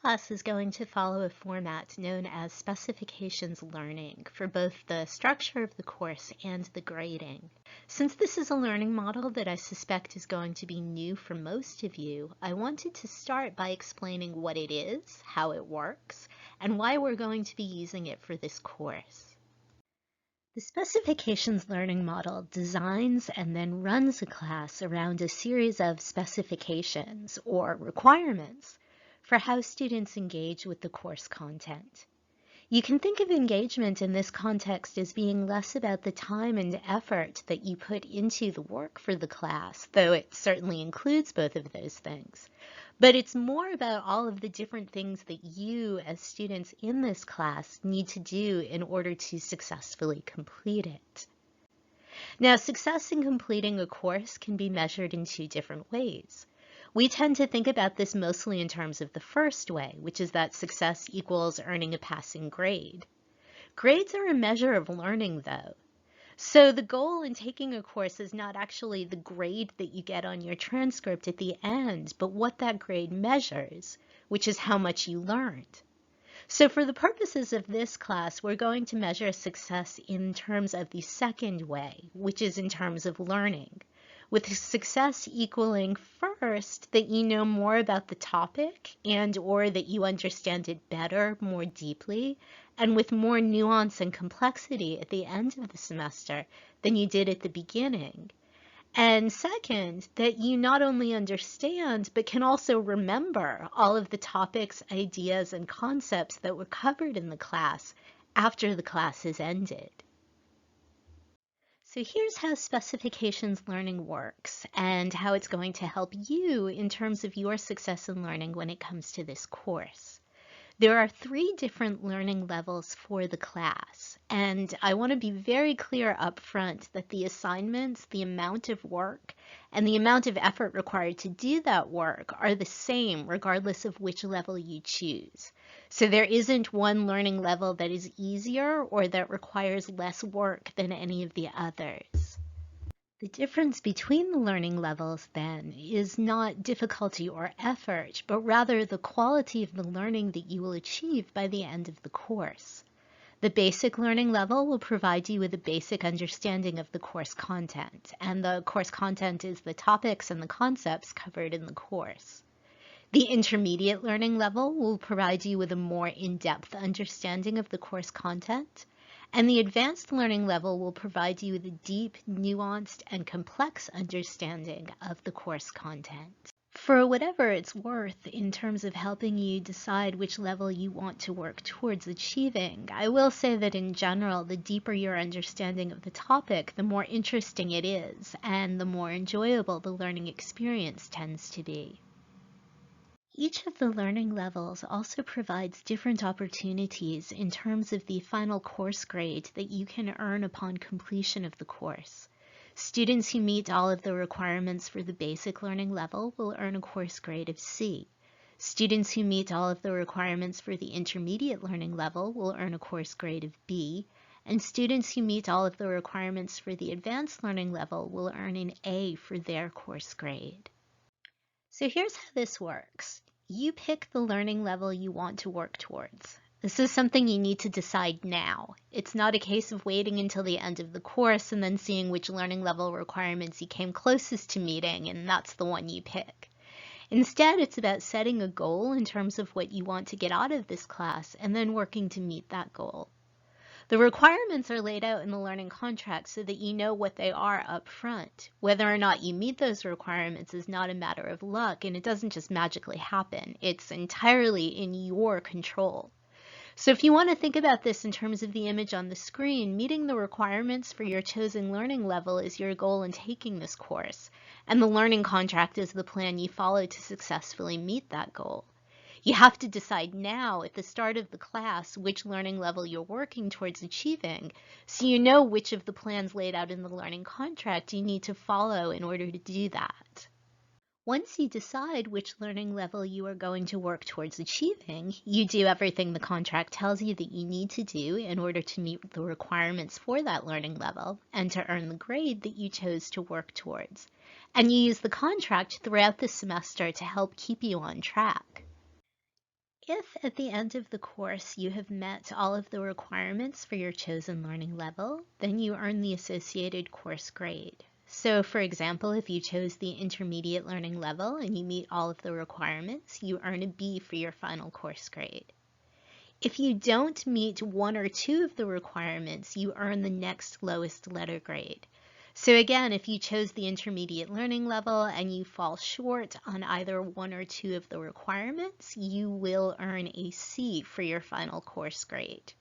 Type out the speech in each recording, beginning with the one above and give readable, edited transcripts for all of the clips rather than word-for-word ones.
class is going to follow a format known as specifications learning for both the structure of the course and the grading. Since this is a learning model that I suspect is going to be new for most of you, I wanted to start by explaining what it is, how it works, and why we're going to be using it for this course. The specifications learning model designs and then runs a class around a series of specifications or requirements for how students engage with the course content. You can think of engagement in this context as being less about the time and effort that you put into the work for the class, though it certainly includes both of those things. But it's more about all of the different things that you as students in this class need to do in order to successfully complete it. Now, success in completing a course can be measured in two different ways. We tend to think about this mostly in terms of the first way, which is that success equals earning a passing grade. Grades are a measure of learning, though. So the goal in taking a course is not actually the grade that you get on your transcript at the end, but what that grade measures, which is how much you learned. So for the purposes of this class, we're going to measure success in terms of the second way, which is in terms of learning, with success equaling first that you know more about the topic and/or that you understand it better, more deeply, and with more nuance and complexity at the end of the semester than you did at the beginning. And second, that you not only understand, but can also remember all of the topics, ideas, and concepts that were covered in the class after the class is ended. So here's how specifications learning works and how it's going to help you in terms of your success in learning when it comes to this course. There are 3 different learning levels for the class, and I want to be very clear up front that the assignments, the amount of work, and the amount of effort required to do that work are the same regardless of which level you choose. So there isn't one learning level that is easier or that requires less work than any of the others. The difference between the learning levels, then, is not difficulty or effort, but rather the quality of the learning that you will achieve by the end of the course. The basic learning level will provide you with a basic understanding of the course content, and the course content is the topics and the concepts covered in the course. The intermediate learning level will provide you with a more in-depth understanding of the course content, and the advanced learning level will provide you with a deep, nuanced, and complex understanding of the course content. For whatever it's worth in terms of helping you decide which level you want to work towards achieving, I will say that in general, the deeper your understanding of the topic, the more interesting it is, and the more enjoyable the learning experience tends to be. Each of the learning levels also provides different opportunities in terms of the final course grade that you can earn upon completion of the course. Students who meet all of the requirements for the basic learning level will earn a course grade of C. Students who meet all of the requirements for the intermediate learning level will earn a course grade of B, and students who meet all of the requirements for the advanced learning level will earn an A for their course grade. So here's how this works. You pick the learning level you want to work towards. This is something you need to decide now. It's not a case of waiting until the end of the course and then seeing which learning level requirements you came closest to meeting, and that's the one you pick. Instead, it's about setting a goal in terms of what you want to get out of this class and then working to meet that goal. The requirements are laid out in the learning contract so that you know what they are up front. Whether or not you meet those requirements is not a matter of luck, and it doesn't just magically happen. It's entirely in your control. So if you want to think about this in terms of the image on the screen, meeting the requirements for your chosen learning level is your goal in taking this course, and the learning contract is the plan you follow to successfully meet that goal. You have to decide now at the start of the class which learning level you're working towards achieving, so you know which of the plans laid out in the learning contract you need to follow in order to do that. Once you decide which learning level you are going to work towards achieving, you do everything the contract tells you that you need to do in order to meet the requirements for that learning level and to earn the grade that you chose to work towards. And you use the contract throughout the semester to help keep you on track. if at the end of the course you have met all of the requirements for your chosen learning level, then you earn the associated course grade. So for example, if you chose the intermediate learning level and you meet all of the requirements, you earn a B for your final course grade. If you don't meet one or two of the requirements, you earn the next lowest letter grade. So again, if you chose the intermediate learning level and you fall short on either one or two of the requirements, you will earn a C for your final course grade.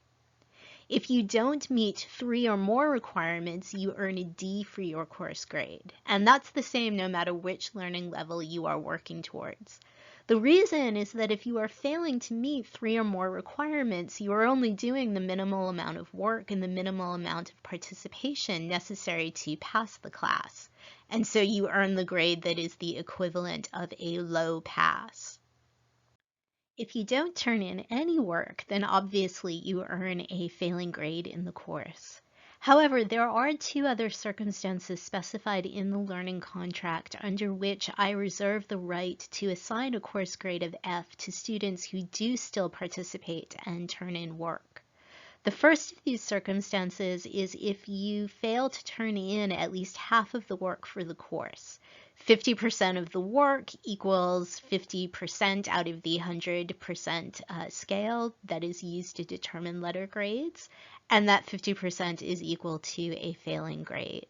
If you don't meet 3 or more requirements, you earn a D for your course grade. And that's the same no matter which learning level you are working towards. The reason is that if you are failing to meet 3 or more requirements, you are only doing the minimal amount of work and the minimal amount of participation necessary to pass the class. And so you earn the grade that is the equivalent of a low pass. If you don't turn in any work, then obviously you earn a failing grade in the course. However, there are 2 other circumstances specified in the learning contract under which I reserve the right to assign a course grade of F to students who do still participate and turn in work. The first of these circumstances is if you fail to turn in at least half of the work for the course. 50% of the work equals 50% out of the 100% scale that is used to determine letter grades, and that 50% is equal to a failing grade.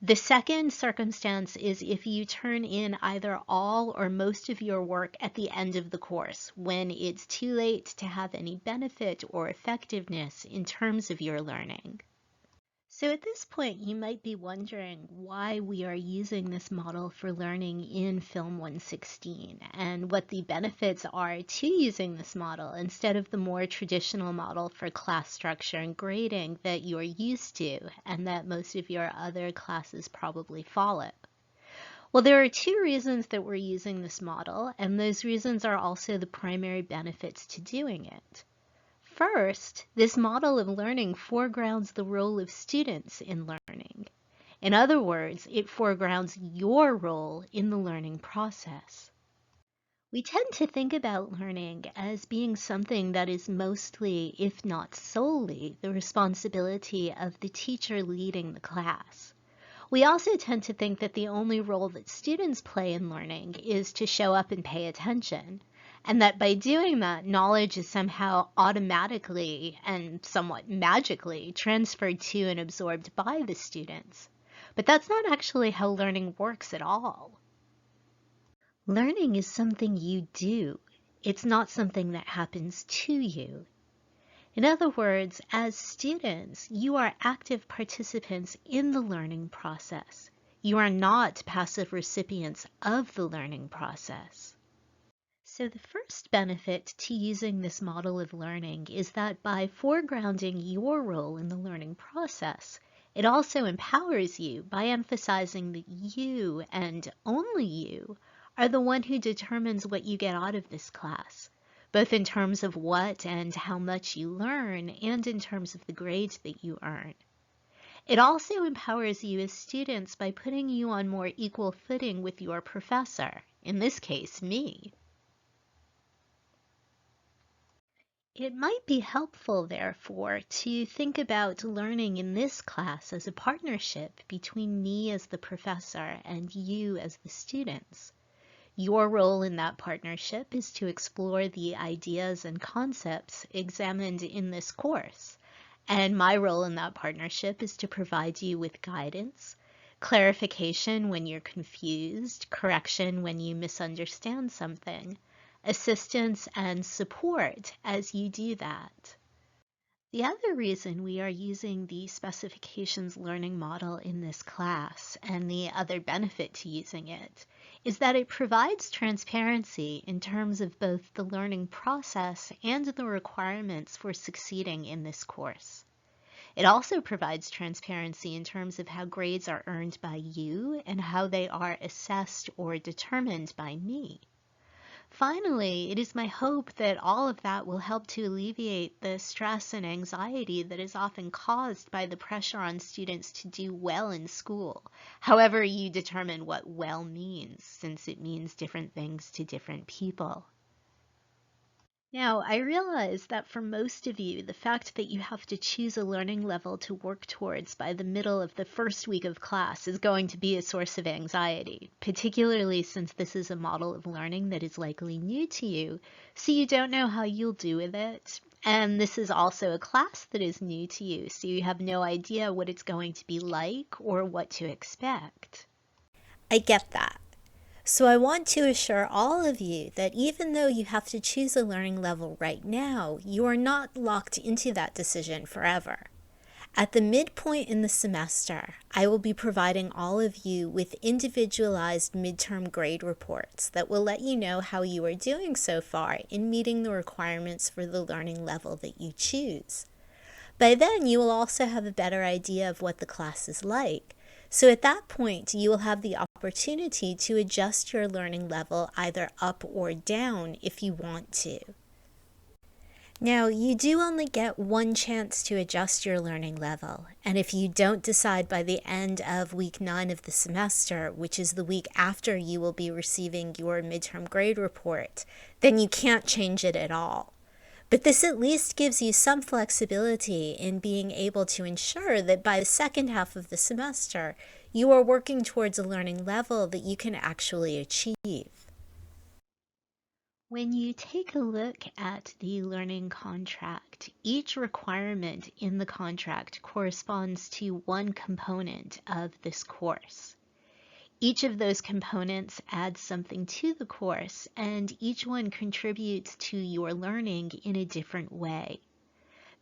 The second circumstance is if you turn in either all or most of your work at the end of the course, when it's too late to have any benefit or effectiveness in terms of your learning. So at this point, you might be wondering why we are using this model for learning in Film 116 and what the benefits are to using this model instead of the more traditional model for class structure and grading that you're used to and that most of your other classes probably follow. Well, there are 2 reasons that we're using this model, and those reasons are also the primary benefits to doing it. First, this model of learning foregrounds the role of students in learning. In other words, it foregrounds your role in the learning process. We tend to think about learning as being something that is mostly, if not solely, the responsibility of the teacher leading the class. We also tend to think that the only role that students play in learning is to show up and pay attention, and that by doing that, knowledge is somehow automatically and somewhat magically transferred to and absorbed by the students. But that's not actually how learning works at all. Learning is something you do. It's not something that happens to you. In other words, as students, you are active participants in the learning process. You are not passive recipients of the learning process. So the first benefit to using this model of learning is that by foregrounding your role in the learning process, it also empowers you by emphasizing that you, and only you, are the one who determines what you get out of this class, both in terms of what and how much you learn and in terms of the grades that you earn. It also empowers you as students by putting you on more equal footing with your professor, in this case, me. It might be helpful, therefore, to think about learning in this class as a partnership between me as the professor and you as the students. Your role in that partnership is to explore the ideas and concepts examined in this course, and my role in that partnership is to provide you with guidance, clarification when you're confused, correction when you misunderstand something, assistance and support as you do that. The other reason we are using the specifications learning model in this class, and the other benefit to using it, is that it provides transparency in terms of both the learning process and the requirements for succeeding in this course. It also provides transparency in terms of how grades are earned by you and how they are assessed or determined by me. Finally, it is my hope that all of that will help to alleviate the stress and anxiety that is often caused by the pressure on students to do well in school, however you determine what well means, since it means different things to different people. Now, I realize that for most of you, the fact that you have to choose a learning level to work towards by the middle of the first week of class is going to be a source of anxiety, particularly since this is a model of learning that is likely new to you, so you don't know how you'll do with it. And this is also a class that is new to you, so you have no idea what it's going to be like or what to expect. I get that. So I want to assure all of you that even though you have to choose a learning level right now, you are not locked into that decision forever. At the midpoint in the semester, I will be providing all of you with individualized midterm grade reports that will let you know how you are doing so far in meeting the requirements for the learning level that you choose. By then, you will also have a better idea of what the class is like. So at that point, you will have the opportunity to adjust your learning level either up or down if you want to. Now, you do only get one chance to adjust your learning level, and if you don't decide by the end of week 9 of the semester, which is the week after you will be receiving your midterm grade report, then you can't change it at all. But this at least gives you some flexibility in being able to ensure that by the second half of the semester, you are working towards a learning level that you can actually achieve. When you take a look at the learning contract, each requirement in the contract corresponds to one component of this course. Each of those components adds something to the course, and each one contributes to your learning in a different way.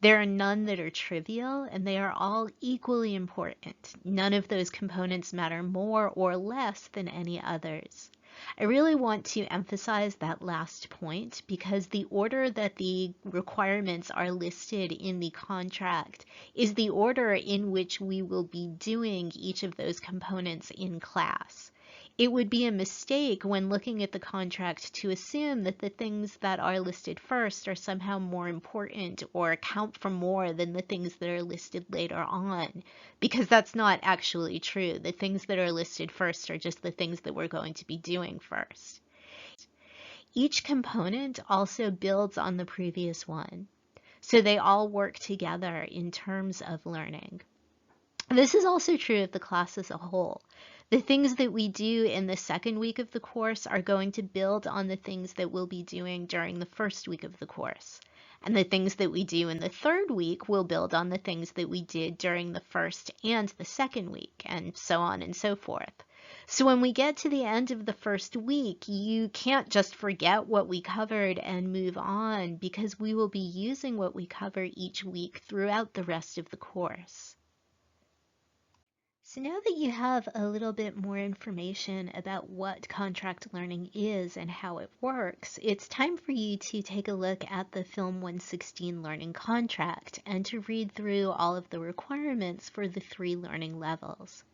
There are none that are trivial, and they are all equally important. None of those components matter more or less than any others. I really want to emphasize that last point because the order that the requirements are listed in the contract is the order in which we will be doing each of those components in class. It would be a mistake when looking at the contract to assume that the things that are listed first are somehow more important or count for more than the things that are listed later on, because that's not actually true. The things that are listed first are just the things that we're going to be doing first. Each component also builds on the previous one, so they all work together in terms of learning. This is also true of the class as a whole. The things that we do in the second week of the course are going to build on the things that we'll be doing during the first week of the course. And the things that we do in the third week will build on the things that we did during the first and the second week, and so on and so forth. So when we get to the end of the first week, you can't just forget what we covered and move on, because we will be using what we cover each week throughout the rest of the course. So now that you have a little bit more information about what contract learning is and how it works, it's time for you to take a look at the Film 116 learning contract and to read through all of the requirements for the 3 learning levels.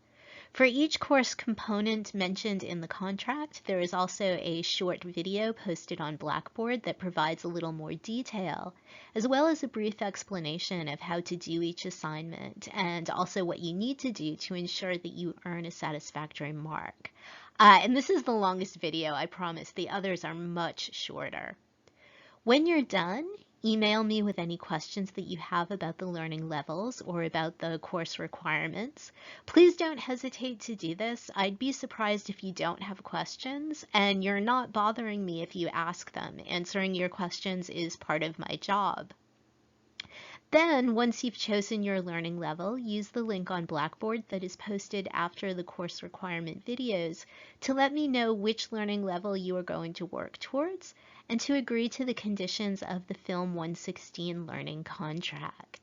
For each course component mentioned in the contract, there is also a short video posted on Blackboard that provides a little more detail, as well as a brief explanation of how to do each assignment and also what you need to do to ensure that you earn a satisfactory mark. And this is the longest video, I promise. The others are much shorter. When you're done, email me with any questions that you have about the learning levels or about the course requirements. Please don't hesitate to do this. I'd be surprised if you don't have questions, and you're not bothering me if you ask them. Answering your questions is part of my job. Then, once you've chosen your learning level, use the link on Blackboard that is posted after the course requirement videos to let me know which learning level you are going to work towards and to agree to the conditions of the Film 116 learning contract.